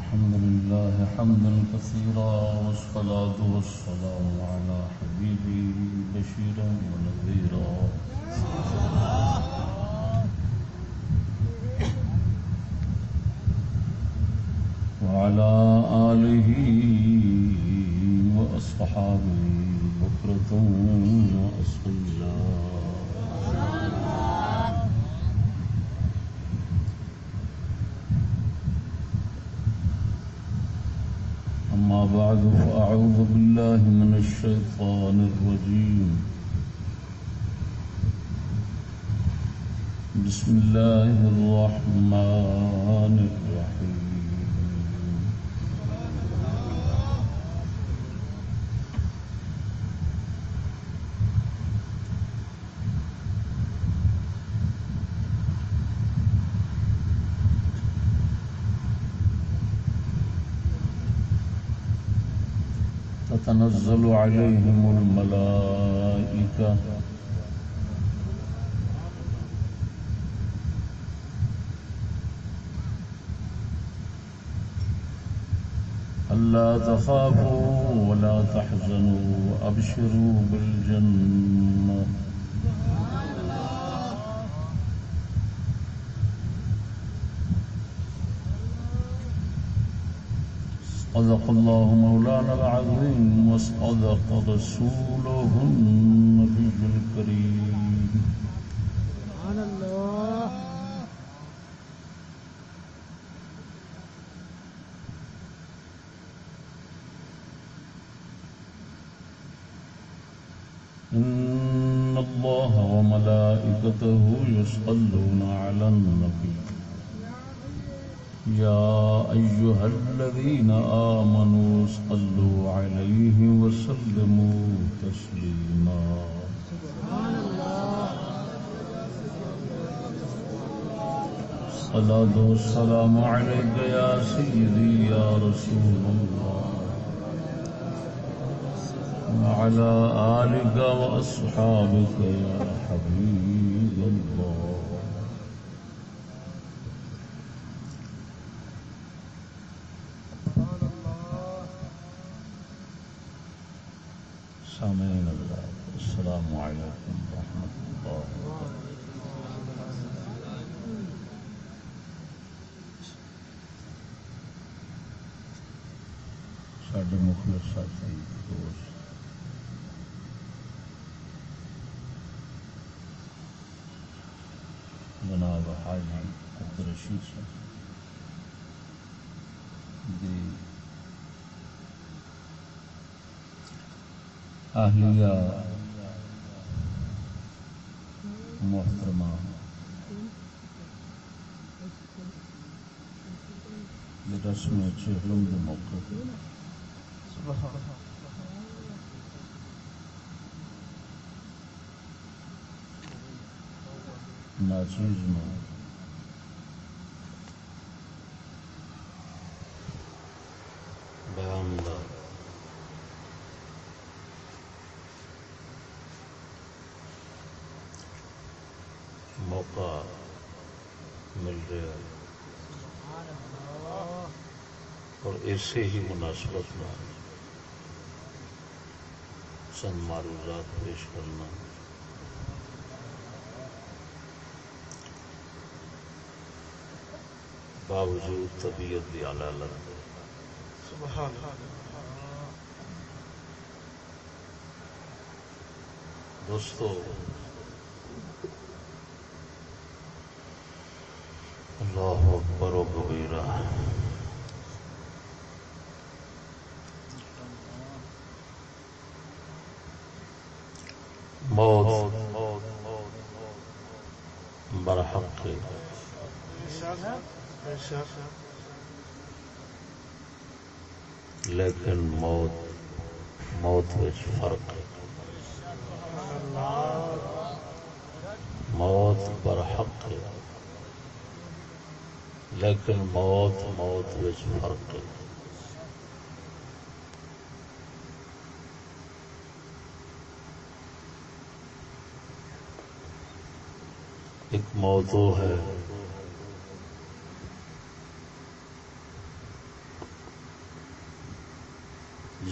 الحمد لله حمدا كثيرا والصلاة والسلام على حبيبي بشيرا ونذيرا وعلى آله وأصحابه بكرة وأصيلا أما بعد فأعوذ بالله من الشيطان الرجيم بسم الله الرحمن الرحيم تتنزل عليهم الملائكة ألا تخافوا ولا تحزنوا وأبشروا بالجنة صدق الله مولانا العظيم وصدق رسوله النبي الكريم سبحان الله إن الله وملائكته يصلون على النبي يا أيها الذين آمنوا صلوا عليه وسلموا تسليما الصلاة والسلام عليك يا سيدي يا رسول الله وعلى آلك وأصحابك يا حبيب الله سامعین اللہ السلام علیکم ورحمۃ اللہ ساڈے مخلص ساتھی دوست جناب حاجی عبدالرشید صاحب اہلیہ محترمہ رسم چہلم کے موقع ناچیز میں بیان دا موقع مل رہا ہے اور ایسے ہی مناسبت میں چند معروضات پیش کرنا باوجود طبیعت دی اعلی سبحان دوستو اللہ اکبر و کبیرہ موت برحق لیکن موت وچ فرق موت برحق لیکن موت وچ فرق ایک موت ہے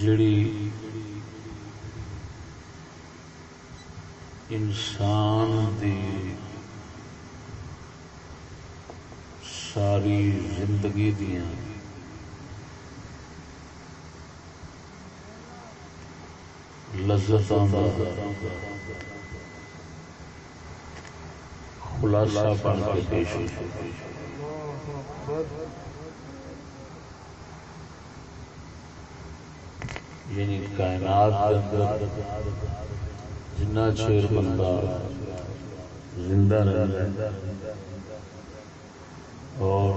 جڑی انسان دی ساری زندگی دیاں لذتاں دا خلاصہ بن کے پیش یعنی کائنات کے اندر جنہ چیر بندہ زندہ رہتا ہے اور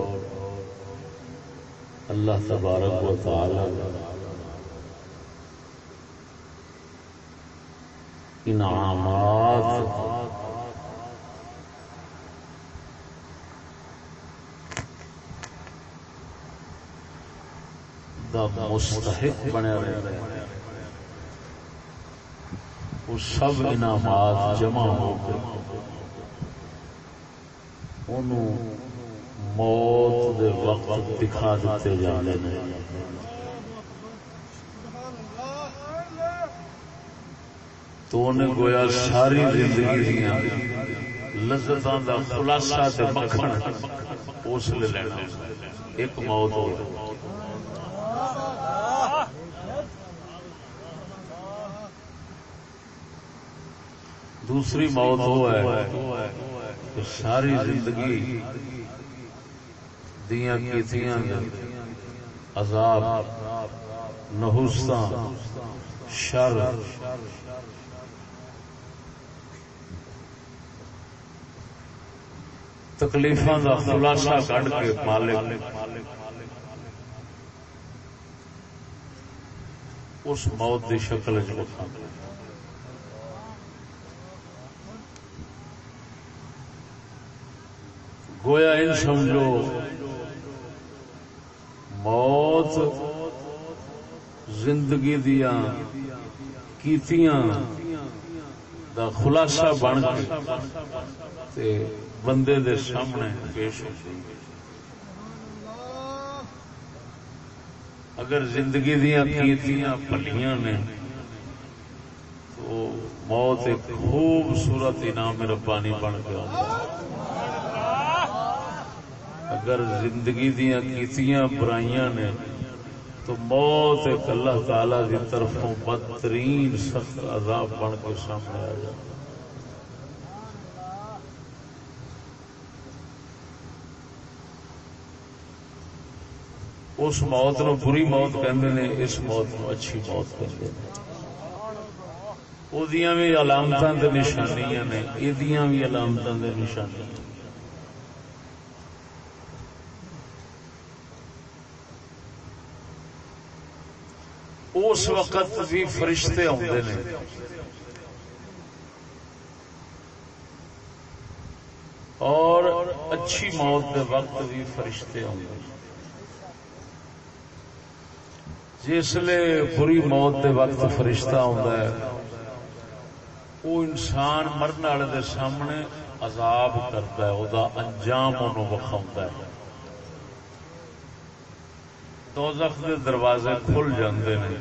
اللہ تبارک و تعالی انعامات دا مستحق بنے رہتا ہے، وہ سب انعامات جمع ہو کے انہوں موت دے وقت دکھا دیتے جانے ہیں۔ تو انہیں گویا ساری زندگی دیاں لذتاں دا خلاصہ تے مکھن اس لے لینا ایک موت ہو۔ دوسری موت وہ ہے کہ ساری زندگی دیاں کیتیاں عذاب نحوستاں شر تکلیفاں دا خلاصہ کڈ کے مالک اس موت دی شکل وچ وکھا گویا ان سمجھو موت زندگی دیاں کیتیاں دا خلاصہ بن کے بندے دے سامنے پیش ہو گئی۔ اگر زندگی دیاں کیتیاں پلیاں نے تو موت ایک خوبصورت انعام ربانی بن کے آتا ہے۔ اگر زندگی دیاں کیتیاں برائیاں نے تو موت ایک اللہ تعالی کی طرفوں بدترین سخت عذاب بن کے سامنے آ جاتا ہے۔ اس موت نو بری موت کہندے نے، اس موت نو اچھی موت کہندے نے۔ اودیاں بھی علامتاں تے نشانیاں نے، ایدیاں بھی علامتاں تے نشانیاں۔ اس وقت بھی فرشتے آتے ہیں اور اچھی موت کے وقت بھی فرشتے آتے ہیں۔ جسلے بری موت کے وقت فرشتہ آتا ہے وہ انسان مرن والے دے سامنے عذاب کرتا ہے، وہ انجام انہوں وکھاؤندا ہے۔ دوزخ دے دروازے کھل جاندے نے،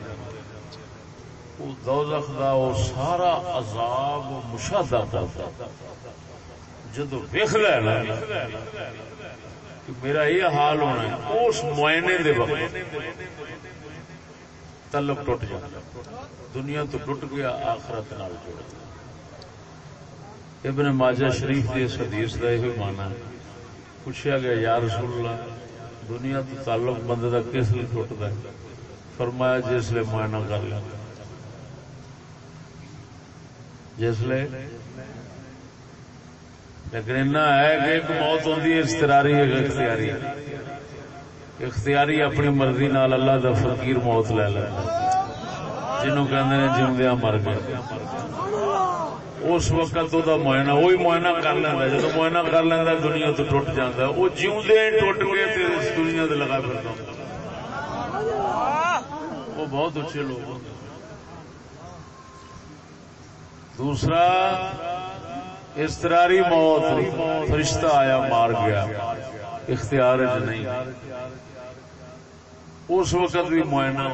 وہ دوزخ دا وہ سارا عذاب مشاہدہ کرتا ہے۔ جدو ویکھدا ہے نا کہ میرا یہ حال ہونا ہے، اس معائنے دے وقت تعلق ٹوٹ جاتا، دنیا تو ٹوٹ گیا، آخرت نال جڑ گیا۔ ابن ماجہ شریف کی اس حدیث کا یہ مانا ہے، پوچھا گیا یا رسول اللہ دنیا تو تعلق بندے کا کس لیے ٹوٹتا ہے؟ فرمایا جس لیے معائنہ کر لیں، جس لیے۔ لیکن اتنا ہے کہ ایک موت ہوتی ہے اضطراری، ایک اختیاری۔ اختیاری اپنی مرضی نال اللہ دا فقیر موت لے لینا، جنہوں کہتے ہیں جیوندیاں مر گئے۔ اس وقت وہ معائنہ وہی معائنہ کر لینا، جب معائنہ کر لینا دنیا تو ٹوٹ جاتا ہے، وہ جیوندے ٹوٹ گئے تو اس دنیا سے لگا پھرتا۔ وہ بہت اچھے لوگ ہوتے۔ دوسرا اضطراری موت، فرشتہ آیا مار گیا، اختیار نہیں، اس وقت بھی معائنہ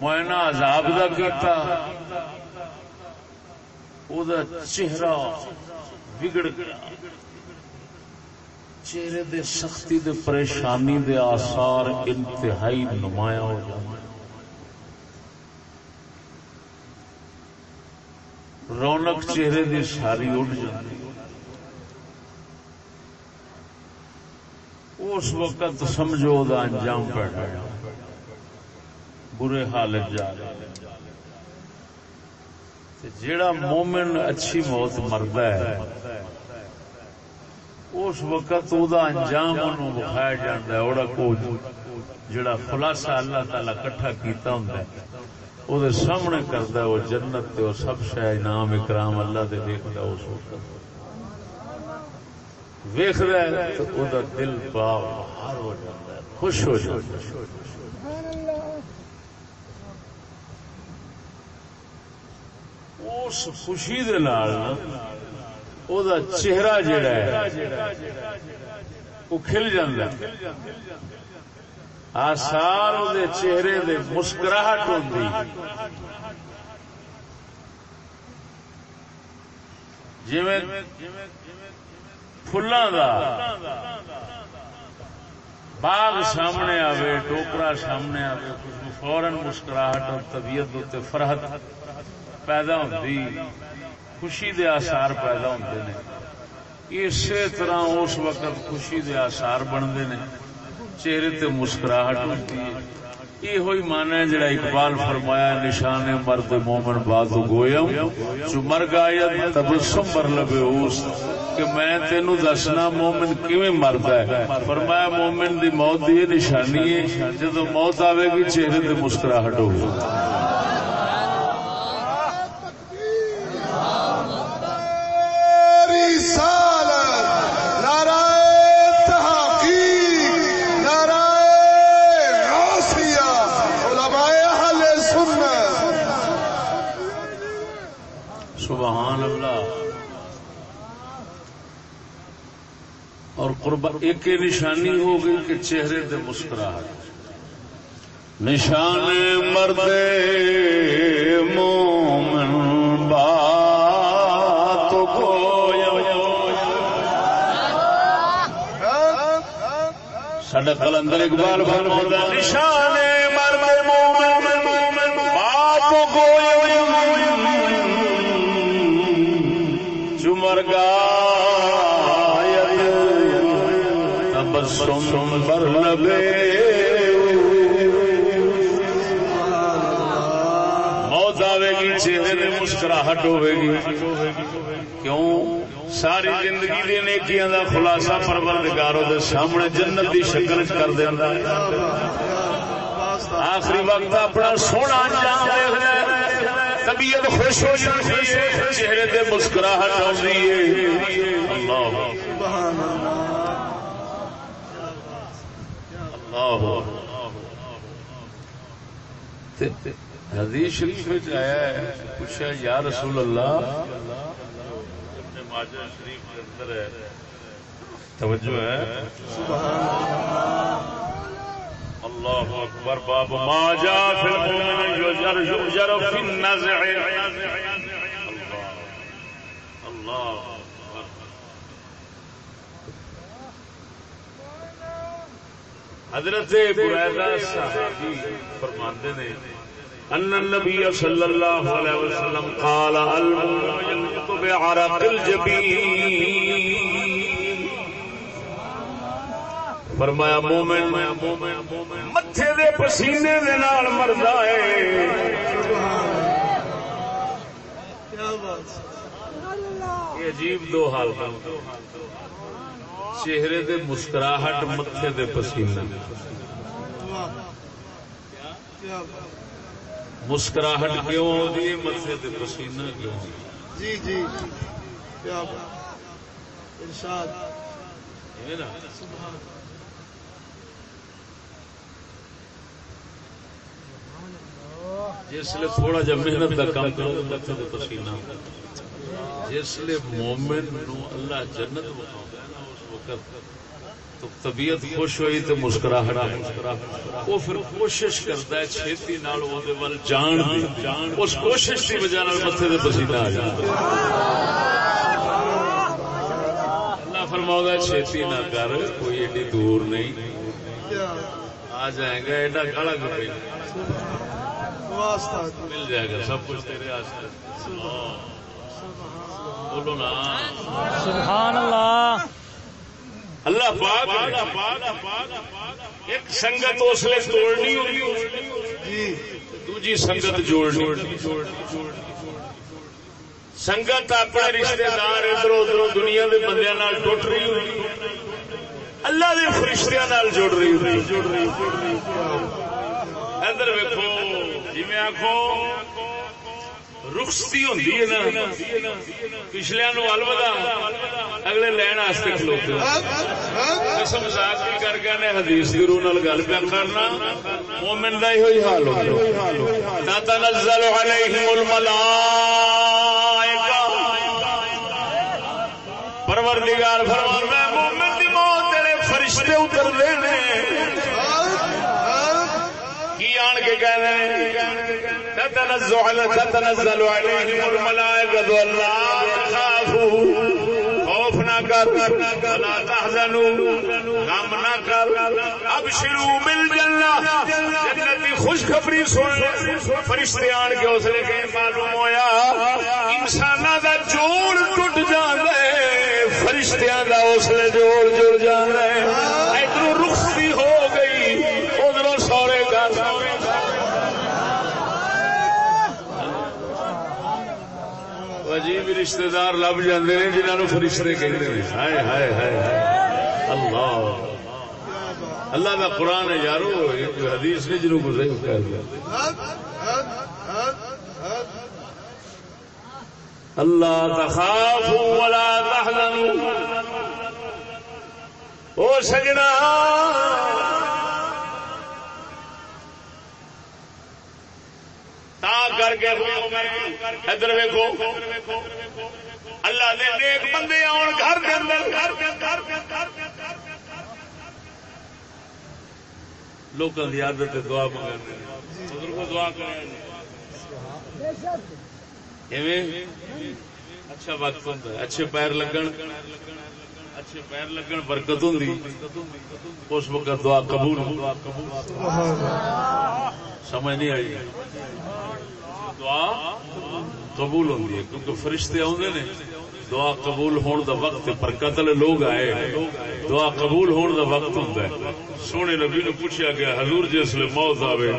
معائنہ عذاب دا کیتا، او دا چہرہ بگڑ گیا، چہرے دے سختی دے پریشانی دے آثار انتہائی نمایاں ہو جاندے، رونق چہرے دی ساری اٹھ جاتی۔ اس وقت سمجھو دا انجام پیدا برے حالت جا رہا۔ جیڑا مومن اچھی موت مرد ہے اس وقت او دا انجام انہوں بخایا جاندہ ہے، اوڑا کو جڑا خلاصہ اللہ تعالیٰ کٹھا کیتا ہوندا ہے او دے سامنے کردا ہے، وہ جنت تے وہ سب شے انعام اکرام اللہ دے دیکھدا اس وقت ویکھدا ہے تو او دا دل باغ بہار ہو جاتا ہے، خوش ہو جاتا ہے۔ اس خوشی دے نال او دا چہرہ جڑا ہے وہ کھل جاندا ہے، آثار او دے چہرے دے مسکراہٹ ہوندی، جویں پھلاں دا باغ سامنے آوے، ٹوکرا سامنے آوے، فوراً مسکراہٹ اور طبیعت تے فرحت پیدا ہوندی، خوشی دے آثار پیدا ہوندے نے۔ اسی طرح اس وقت خوشی دے آثار بنتے ہیں، چہرے تے مسکراہٹ ہوتی ہے۔ یہ ہوئی مانا ہے جڑا اقبال فرمایا، نشان مرد مومن بات گویم جو مر گایا تبسم بر لبے اوس، کہ میں تینوں دسنا مومن کیویں مردا ہے۔ فرمایا مومن دی موت دی نشانی ہے جدو موت آوے گی چہرے تے مسکراہٹ ہوگی۔ سبحان اللہ۔ اور قربان ایک نشانی ہو گئی کہ چہرے تے مسکراہٹ، نشان مرد مومن بات گویا۔ ساڈا قلندر اقبال فرماتا ہے، نشان مرد مومن بات گویا، مر گایا تبسم بر لبے، موت آوے گی چہرے میں مسکراہٹ ہوے گی۔ کیوں؟ ساری زندگی دے نیکیاں دا خلاصہ پروردگار دے سامنے جنت دی شکل وچ کر دیندا ہے، آخری وقت اپنا سونا انجام دیکھدا ہے، طبیعت خوش ہو جاتی ہے، چہرے تے مسکراہٹ آتی ہے۔ اللہ حدیث شریف میں آیا ہے، پوچھا یا رسول اللہ، ابن ماجہ شریف کے اندر ہے، توجہ ہے، اللہ اکبر، باب ما جاء فی المؤمن یجر فی النزع، اللہ حضرت بریدہ صحابی فرماتے ہیں ان النبی صلی اللہ علیہ وسلم قال المؤمن ينطق بعرق الجبین، فرمایا مومن متھے دے پسینے دے نال مردا ہے۔ یہ عجیب دو حالت، چہرے دے مسکراہٹ، متھے دے پسینے۔ مسکراہٹ کیوں ہوتی ہے، متھے دے پسینہ کیوں؟ جی جی کیا بات، ارشاد ہے نا۔ جس لئے تھوڑا جا محنت دا کام کرو متھے دے پسینہ، جس لئے مومن نو اللہ جنت بخاؤں گا نا، اس وقت تو طبیعت خوش ہوئی تو مسکراہٹ وہ پھر کوشش کرتا ہے چھیتی نال اودے ول جان دی اس کوشش کی وجہ نال متھے تے پسینہ آ جائے اللہ فرماؤں گا چھیتی نہ کر کوئی ایڈی دور نہیں آ جائے گا ایڈا کھڑا کوئی مل جائے گا سب کچھ تیرے آستے بولو نا سبحان اللہ اللہ پاک ایک سنگت اس لیے توڑنی ہوگی دوجی سنگت جوڑنی سنگت اپنے رشتے دار ادھر ادھر دنیا کے بندے ٹوٹ رہی ہوگی اللہ کے فرشتیاں جڑ رہی ہوگی ادھر ویکھو جی میں آخو رخصتی ہوندی ہے نا پچھلے نو الوداع اگلے لین واسطے کھلوتے قسم مذاق بھی کر کے نے حدیث کی روح نال گل پیا کرنا مومن دا ہی حال ہوتا تنزل علیہم الملائکہ پروردگار فرماتا ہے مومن دی موت تیرے فرشتے اتر دے نے کی آن کے کہنے تتنزل علیہم الملائکۃ اللہ تخافوا خوف نہ کر ولا تحزنوا غم نہ کر ابشروا بالجنہ جنت کی خوشخبری سن فرشتے آن کے حوصلے کے معلوم ہویا انساناں دا جوڑ ٹوٹ جاندا ہے فرشتیاں دا حوصلے جوڑ جڑ جاندا ہے ادھر رخصتی ہو گئی ادھر سورے گھر عجیب رشتے دار لب جاندے نے جنہاں فرشتے کہندے نے ہائے ہائے ہائے اللہ اللہ دا قرآن ہے یارو کوئی حدیث نہیں جنوں گزرے کہہ دیا اللہ تخافوا ولا تحزنوا او سجنا کر کے ادھر ویکھو اللہ دے نیک بندے آن گھر دے اندر لوکاں دی عادت ہے دعا منگانے بزرگوں دعا کریں ایویں اچھا وقت ہوتا ہے اچھے پیر لگن برکت ہوندی اس وقت دعا قبول سمجھ نہیں آئی دعا قبول ہوندی ہے کیونکہ فرشتے آندے نے دعا قبول ہون دا وقت برکت والے لوگ آئے دعا قبول ہون دا وقت ہوندا ہے سونے نبی نے پوچھا گیا حضور جس لے موت آوے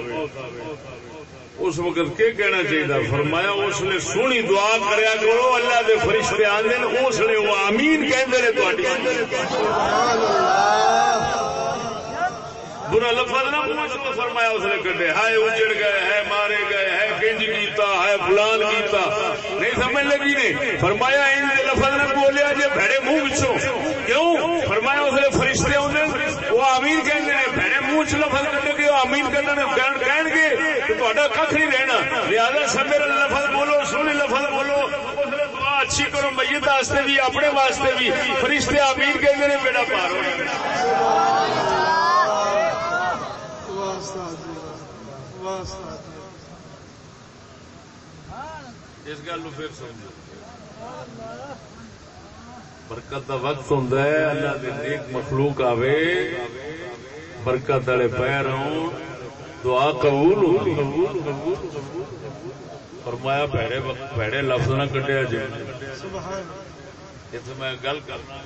اس وقت کیا کہنا چاہیے فرمایا اس لیے سونی دعا کریا کرو اللہ دے فرشتے آندے نے اس لیے وہ آمین کہندے نے تہاڈی برا لفظ نہ منہ فرمایا اس نے کڈے ہائے اجڑ گئے ہے مارے گئے ہے کنج کیتا ہے فلان کیتا نہیں سمجھ لگی نے فرمایا ان دے لفظ نہ بولیا جے بھڑے منہ وچوں کیوں فرمایا اس نے فرشتے اوندے وہ آمین کہندے نے بھڑے منہ وچ لفظ کڈے کہ آمین کہن گے کہ تہاڈا کھ نہیں رہنا لہذا سب لفظ بولو سونے لفظ بولو دعا اچھی کرو میت واسطے بھی اپنے واسطے بھی فرشتے آمین کہندے نے بیڑا پار ہو اس گل پھر سمجھو برکت کا وقت ہوتا ہے اللہ کے نیک مخلوق آوے برکت والے پیر آؤ دعا قبول فرمایا بھڑے لفظ نہ کڈیا جی اتنے میں گل کرنا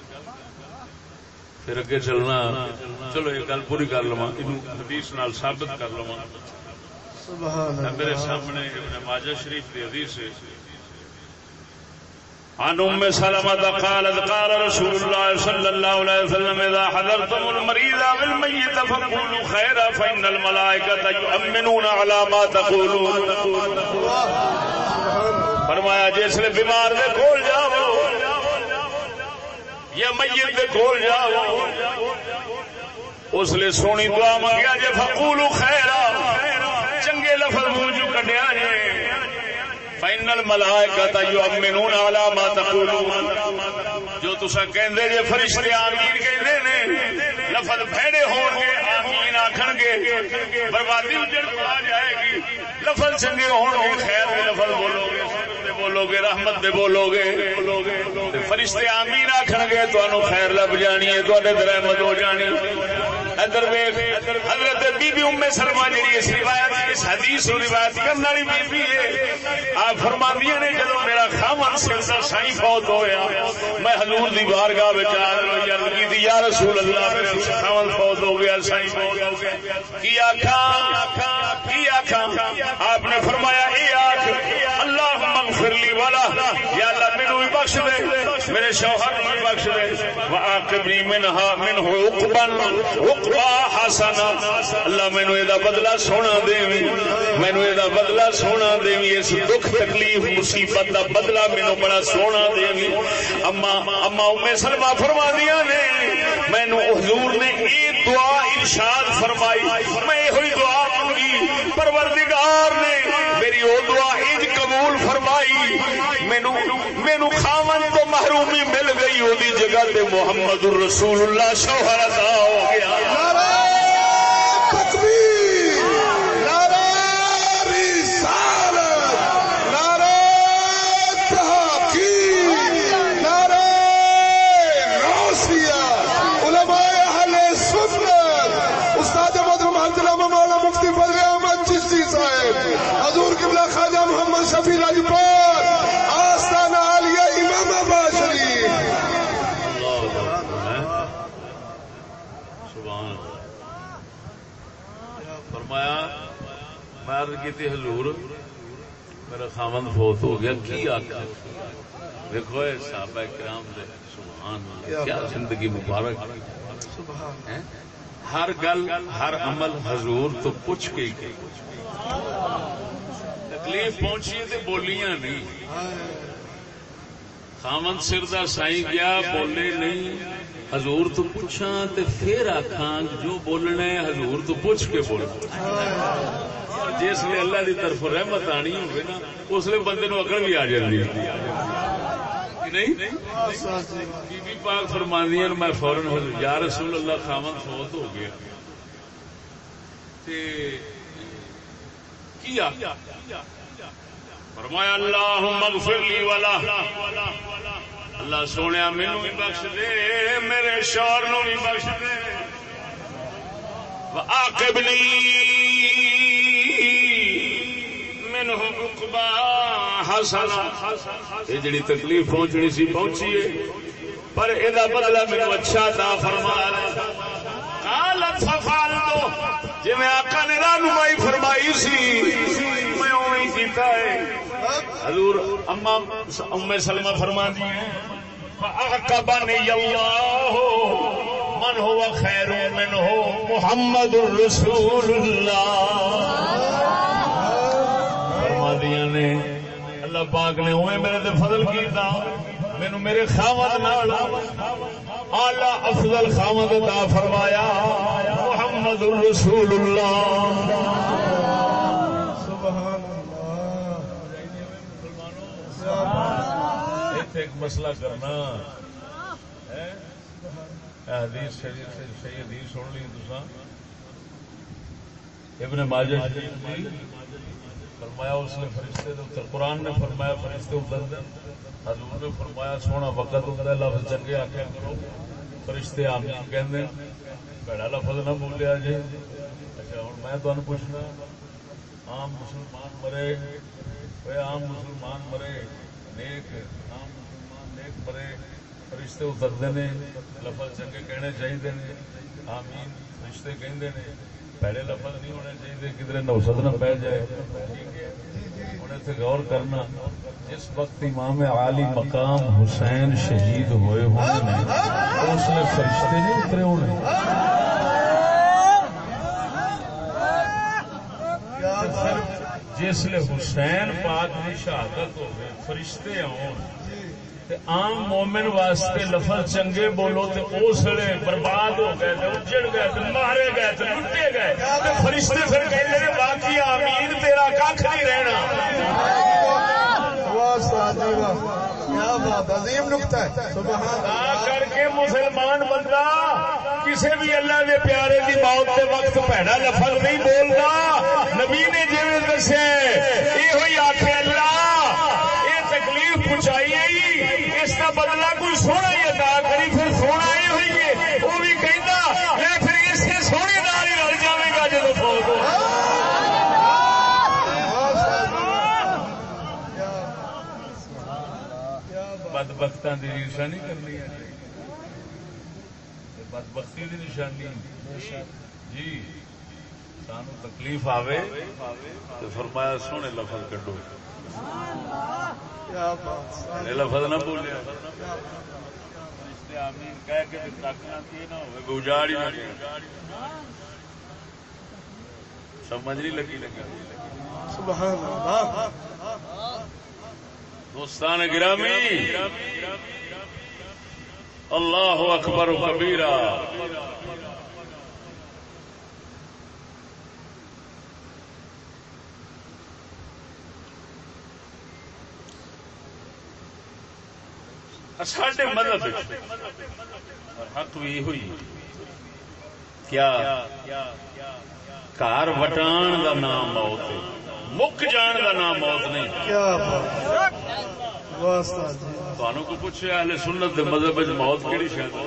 پھر اگے چلنا چلو یہ گل پوری کر لوا حدیث نال ثابت کر لوا میرے سامنے ابن ماجہ شریف کی حدیث ہے عن ام سلمة قالت قال رسول الله صلى الله عليه وسلم اذا حضرتم المريض بالميت فقولوا خيرا فإن الملائكة يؤمنون على ما تقولون فرمایا جس نے بیمار دے کول جاؤ یا میت دے کول جاؤ اس لیے سونی دعا منگیا جے فقولوا خیرا چنگے لفظ منہ چوں کڈیا جے فإن الملائکۃ یؤمنون علی ما تقولون جو تساں کہندے جے فرشتے آمین کہندے نے لفظ بھڑے ہون گے آمین آکھن گے بربادی اجڑ پا جائے گی. لفظ چنگے ہون گے خیر دے لفظ بولو گے بولو گے رحمت دے بولو گے فرشتے آمین آکھن گے تانوں خیر لب جانی ہے تواڈے تے رحمت ہو جانی. ادھر ویکھ حضرت بی بی ام سلمہ جڑی اس روایت اس حدیث نو روایت کرن والی بی بی ہے آپ فرماندیاں نے جدوں میرا خاوند سردا سائیں فوت ہویا میں حضور دی بارگاہ وچ عرض کیتی یا رسول اللہ میرا خاوند فوت ہو گیا سائیں فوت ہو گیا کی آکھاں آپ نے فرمایا اے آکھ اللہم اغفر لی ولا یا اللہ مینوں بھی بخش دے میرے شوہر نوں بھی بخش دے وعاقبنی منہ عقبا حسنا اللہ مینوں اے دا بدلہ سونا دیویں مینوں اے دا بدلہ سونا دیویں اس دکھ تکلیف مصیبت دا بدلہ مینوں بڑا سونا دیویں. اما ام سلمہ فرماندیاں نے مینوں حضور نے اے دعا ارشاد فرمائی میں ہوئی دعا منگی پروردگار نے میری او دعا انج قبول فرمائی مینوں خاوند تو محرومی مل گئی او دی جگہ تے محمد الرسول اللہ شوہر عطا ہو گیا. نعرہ تکبیر نعرہ رسالت نعرہ تحقیق نعرہ غوثیہ علماء اہل سنت استاد محترم حضرت مولانا مفتی فضل احمد چشتی صاحب حضور قبلہ خواجہ محمد شفیع لاجپت آستانہ عالیہ امام آباد شریف. فرمایا میں عرض کی تھی حضور میرا خاوند فوت ہو گیا کی آخر دیکھو صحابہ کرام دے سبحان اللہ کیا زندگی مبارک ہر گل ہر عمل حضور تو پوچھ کے ہی تکلیف پہنچی تے بولیاں نہیں خاوند سردا سائیں گیا بولے نہیں حضور تو پوچھاں تے پھر آکھاں جو بولنا ہے حضور تو پوچھ کے بولنا. جس لیے اللہ دی طرف رحمت آنی ہوگی نا اس لیے بندے نو عقل بھی آ جاتی ہے نہیں. بی بی پاک فرماندیاں میں فوراً یا رسول اللہ خاوند فوت ہو گیا تے کیا فرمایا اللہم اغفر لی ولا اللہ سونے مینو بھی بخش دے میرے شوہر نو بھی بخش دے وعاقبنی منہ عقبا حسنا. یہ جڑی تکلیف پہنچنی سی پہنچی ہے پر ادا بدلہ مینو اچھا عطا فرما. قالت ففعلت جی میں آقا نے رہنمائی فرمائی سی میں اویں کیتا ہے. حضور اما ام سلمہ فرماندی ہیں فاعقبنی اللہ من هو خیر منہ محمد الرسول اللہ. فرماندیاں نے اللہ پاک نے اویں میرے تے فضل کیتا مینوں میرے خاوند نال اعلی افضل خاوند عطا فرمایا محمد الرسول اللہ. سبحان ایک مسئلہ کرنا حدیث صحیح حدیث سن لی تساں ابن ماجہ فرمایا اس نے فرشتے اتر قرآن نے فرمایا فرشتے اتر دے حضور نے فرمایا سونا وقت ہوتا ہے لفظ چنگے آخیا کرو فرشتے آمین کہندے بڑا لفظ نہ بولیا جی. اچھا ہوں میں تمہیں پوچھنا عام مسلمان مرے عام مسلمان مرے نیک عام مسلمان نیک مرے فرشتے اترتے نے لفظ چنگے کہنے چاہیے آمین فرشتے کہندے نے پہلے لفظ نہیں ہونے چاہیے کدھر نوسط نہ پہ جائے. ہوں اتنے غور کرنا جس وقت امام عالی مقام حسین شہید ہوئے ہونے اس لیے فرشتے نہیں اترے ہونے. جس لیے حسین پاک کی شہادت ہوئے فرشتے آن عام مومن واسطے لفظ چنگے بولو تو اس لیے برباد ہو گئے اجڑ گئے مارے گئے لٹے گئے فرشتے پھر کہتے ہیں باقی آمین تیرا کھ نہیں رہنا. عظیم نقطہ ہے. سبحان اللہ. کر کے مسلمان بندہ کسی بھی اللہ کے پیارے کی موت کے وقت بھڑا لفظ نہیں بولتا. نبی نے جی دسیا یہ آخے اللہ یہ تکلیف پہنچائی ہے اس کا بدلہ کوئی سونا ہی ادا کری. پھر سونا یہ ہوئی ہے وہ بھی کہتا میں پھر اس کے سونے دار ہی رل جائے گا جب فوت ہو. بدبختاں دی عرشا نہیں کرنی ہے بدبختی کی نشانی جی. سانو تکلیف آوے تو فرمایا سونے لفظ کڈو. لفظ نہ بولے آمین کہہ کے تاکنا نہ ہو اجاڑ ہی نہ سمجھ نہیں لگی لگا. سبحان اللہ. دوستان گرامی اللہ اکبر و کبیرہ. ساڈے مذہب حق بھی ہوئی کیا گھر وٹان دا نام موت ہے مک جان دا نام موت نہیں. کیا تھانوں کو پوچھے اہل سنت دے مذہب وچ موت کیڑی شے ہے؟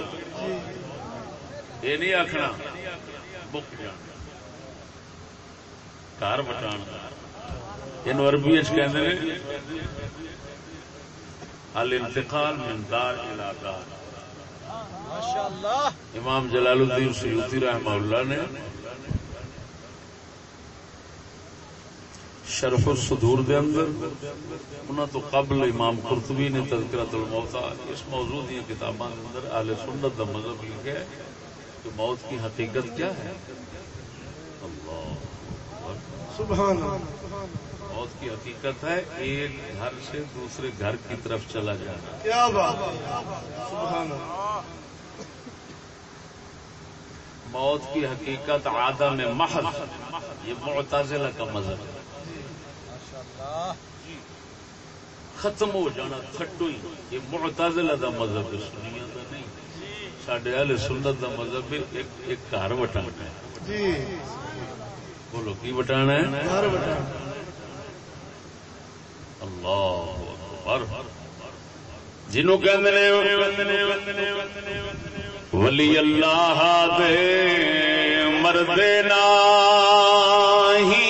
یہ نہیں آخنا مک جان گھر وٹان ان عربی کہندے نے الانتقال من دار الى دار. امام جلال الدین سیوطی رحمہ اللہ نے شرف الصدور دے اندر انہاں تو قبل امام قرطبی نے تذکرۃ الموتى اس موضوع دی کتاباں دے اندر اہل سنت دا مذہب لکھا ہے کہ موت کی حقیقت کیا ہے. اللہ سبحان اللہ. موت کی حقیقت ہے ایک گھر سے دوسرے گھر کی طرف چلا جانا. کیا بات. سبحان اللہ. موت کی حقیقت عدم محض یہ معتزلہ کا مذہب ہے. ختم ہو جانا تھٹو ہی یہ معتزلہ دا مذہب ہے سنیاں دا نہیں. ساڈے اہل سنت دا مذہب ایک گھر وٹانا ہے. جی بولو کی وٹانا ہے؟ گھر وٹانا. اللہ اکبر. جنوں کہندے نے ولی اللہ دے مرد ناہی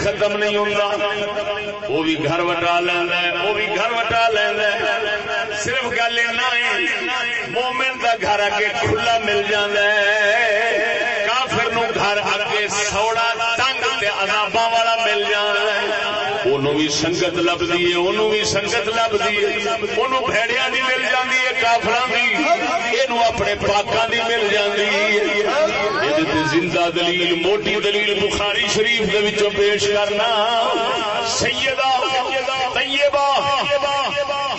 ختم نہیں ہوتا وہ بھی گھر وٹا لینا وہ بھی گھر وٹا لینا. صرف گل ہے مومن دا گھر اگے کھلا مل جاتا ہے کافر نو گھر اگے سوڑا تنگ تے عذاباں والا مل جاتا ہے. انہوں بھی سنگت لبدی ہے انہوں بھی سنگت لبدی ہے انہوں بھیڑیاں دی مل جاندی ہے کافراں دی اینو اپنے پاکاں دی مل جاندی ہے. زندہ دلیل موٹی دلیل بخاری شریف دے وچوں پیش کرنا سیدہ طیبہ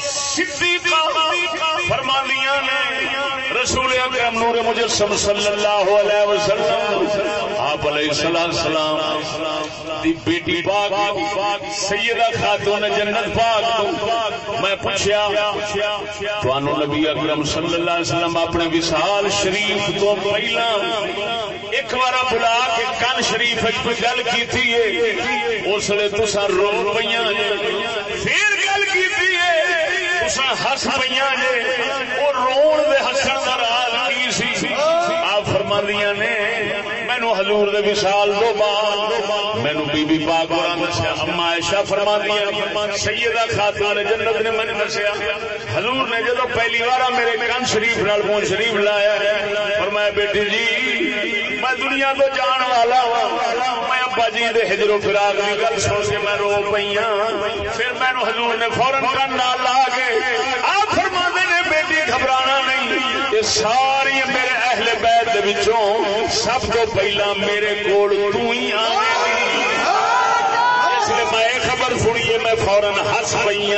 صدیقہ فرماندیاں نے رسول اکرم مجسم نور مجسم صلی اللہ علیہ وسلم آپ علیہ السلام دی بیٹی پاک سیدہ خاتون جنت پاک میں پوچھیا توانو نبی اکرم صلی اللہ علیہ وسلم اپنے وصال شریف تو پہلا ایک بار بلا کے کن شریف گل کی اس لیے تسا رو پہ پھر گل کی تسا ہس پہ وہ رون دے ہسن کا راز کی سی آپ فرماندیاں نے مینو حضور دے وصال دو بعد مینو بی بی پاک دسیا اما عائشہ فرماندیاں سیدہ خاتون جنت نے مجھے دسیا حضور نے جدو پہلی بار میرے کن شریف نال پون شریف لایا فرمایا بیٹی جی میں دنیا تو جان والا ہوں میں ابا جی دے ہجر و فراق کی گل سن کے میں رو پئی ہوں پھر مینو حضور نے فوراً کن نال لا کے آپ فرماندے نے بیٹی گھبرانا نہیں یہ ساری میرے اہل بیت دے وچوں سب تو پہلا میرے کول تو ہی آویں اس لیے میں خبر سنیے میں فوراً ہس پئی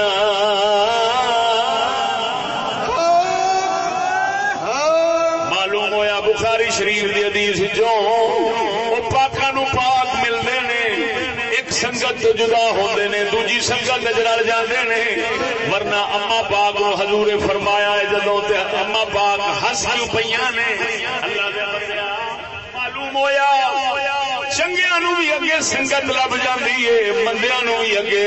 معلوم ہویا بخاری شریف دی حدیث جو وہ پاکاں نو پاک ملدے نے ایک سنگت تو جدا ہوندے نے دوجی سنگت وچ رل جاندے نے ورنہ اما پاک نو حضور نے فرمایا ہے جدوں تے اما پاک ہس کیوں پیاں نے اللہ دے بندیا معلوم ہویا چنگیاں نو بھی اگے سنگت لب جاندی ہے مندیاں نو بھی اگے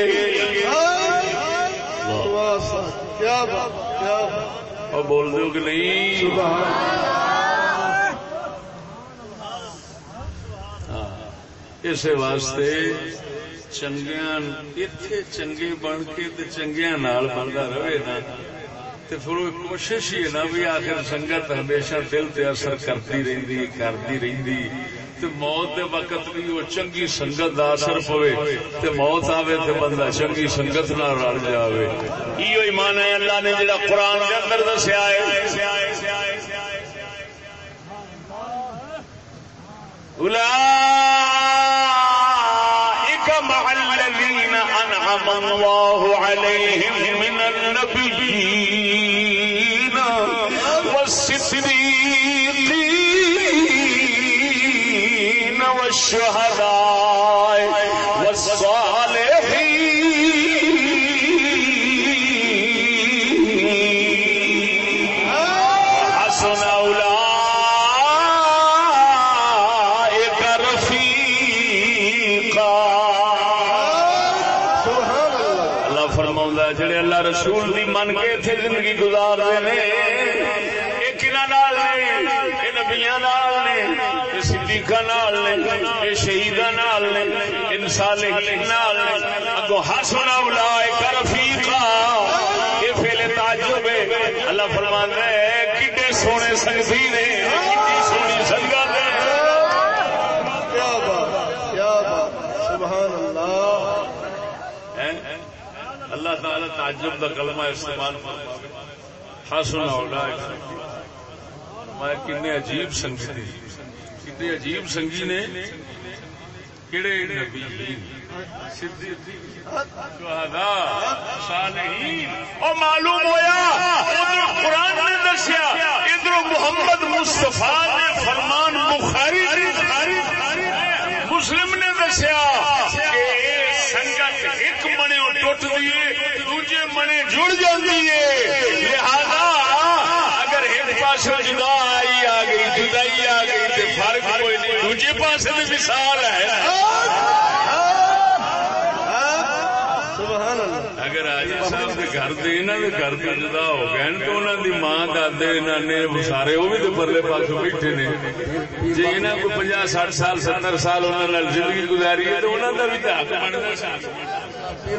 کیا بات کیا بات اور بول دو کہ نہیں اسے واسطے چنگیاں اتنے چنگے بن کے چنگیاں نال بنتا رہے نا تو پھر وہ کوشش ہی ہے نا بھی آخر سنگت ہمیشہ دل تے اثر کرتی رہی تو موت دے وقت بھی وہ چنگی سنگت دا اثر پوے تے موت آوے تے بندہ چنگی سنگت نال رل جاوے ایو ایمان ہے اللہ نے جڑا قرآن دے اندر دسیا ہے أنعم الله عليهم من النبيين والصديقين والشهداء والصالحين حسن أولئك رفيقا جڑے اللہ رسول دی من کے تھے زندگی گزار رہے ہیں یہ کنہ نال نے یہ نبیاں نال نے یہ صدیقاں نال نے یہ شہیداں نال نے ان صالحین نال نے اگو حسن اولئک رفیقا یہ فعل تعجب ہے اللہ فرماندا ہے کتنے سونے سنگتی نے کتنی سونی سنگت ہے کیا بات سبحان اللہ اللہ تعالی تعجب دا کلمہ استعمال فرماوے حسن اولئک میں کتنے عجیب سنگی کتنے عجیب سنگی نے کیڑے نبی صدیقین شہداء صالحین اور معلوم ہویا ادھر قرآن نے دسیا ادھر محمد مصطفیٰ نے فرمان بخاری مسلم نے دسیا کہ سنگت ایک منے ٹوٹ دیے دوجے منے جڑ جاتی ہے لہذا اگر ایک پاس جدائی آ گئی جدائی آ گئی تو فرق کوئی نہیں دوجے پاس میں مثال ہے اگر آج صاحب کے گھر دے انہوں نے گھر تو جدا ہو گئے تو انہوں دی ماں دادے نانے سارے وہ بھی تو پرلے پاس بیٹھے نے جی انہوں کو 50-60 سال 70 سال انہوں نے زندگی گزاری ہے تو انہوں کا بھی تو حق بنتا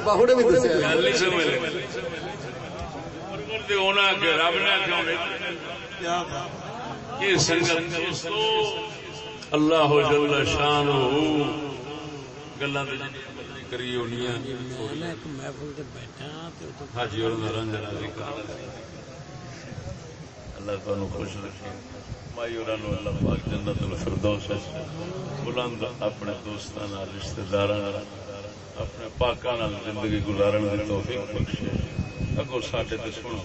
باہو نے بھی دسیا گل نہیں سمجھ ہونا کہ رب نے یہ سنگت اللہ جل شان گلا کری ہونی حاجی اللہ تعالی خوش رکھے مائی اور اللہ پاک جنت الفردوس بلند اپنے دوستاں رشتہ داراں اپنے پاکاں نال زندگی گزارن دی توفیق بخشے اگو ساڈے تے سنو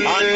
I